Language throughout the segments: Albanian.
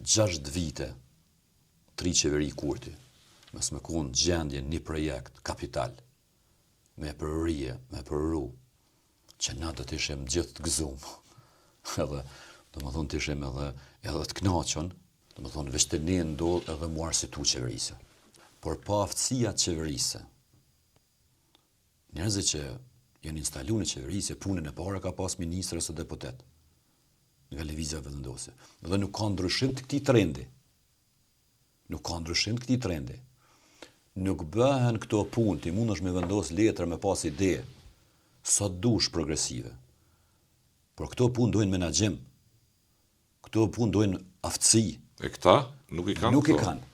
6 vite, 3 qeveri Kurti, mes me konë gjendje një projekt kapital, me përrije, me përru, që na do të ishim gjithë të gëzum, edhe, do më thonë të ishim edhe të knaqën, do më thonë veç të ne ndodh edhe muar si tu qeverise. Por pa aftësia qeverise, njerëzit që janë instalu në qeverisje, punën e para ka pas ministër ose deputet, nga lëvizja vendosje. Dhe nuk ka ndryshim të këtij trendi. Nuk ka ndryshim të këtij trendi. Nuk bëhen këto punë, ti mundesh me vendos letër, me pas ide, sa dush progresive. Por këto punë dojnë menaxhim. Këto punë dojnë aftësi. E këta nuk i kanë? Nuk i kanë.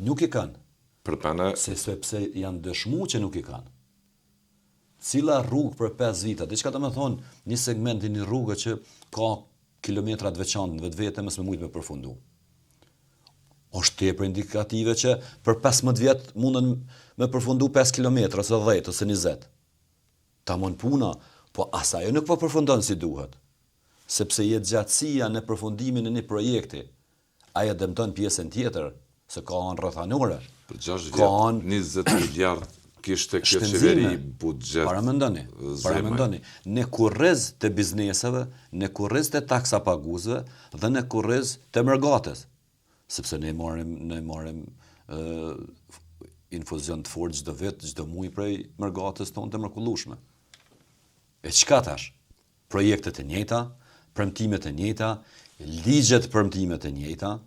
Nuk i kanë. Përpene... Sepse janë dëshmu që nuk i kanë. Cila rrugë për 5 vite, diçka do të thonë një segment i një rrugë që ka kilometra të veçantë në vetvete mos më mujt me përfundu. Është tepër indikative që për 15 vjet mundën me përfundu 5 kilometra ose 10 ose 20. Tamon puna, po ajo nuk po përfundon si duhet. Sepse jetëgjatësia në përfundimin e një projekti, ajo dëmton pjesën tjetër, se ka anë rrethanore. Për 6 vjet, 20 miliard kishte kjo qeveri budget. Paramendoni. Ne kurriz të bizneseve, ne kurriz të taksa paguesve dhe ne kurriz të mërgates. Sepse ne marrim infuzion të fortë çdo vit, çdo muaj prej mërgates tonë të mrekullueshme. E çka tash? Projektet e njëjta, premtimet e njëjta, ligjet premtimet e njëjta,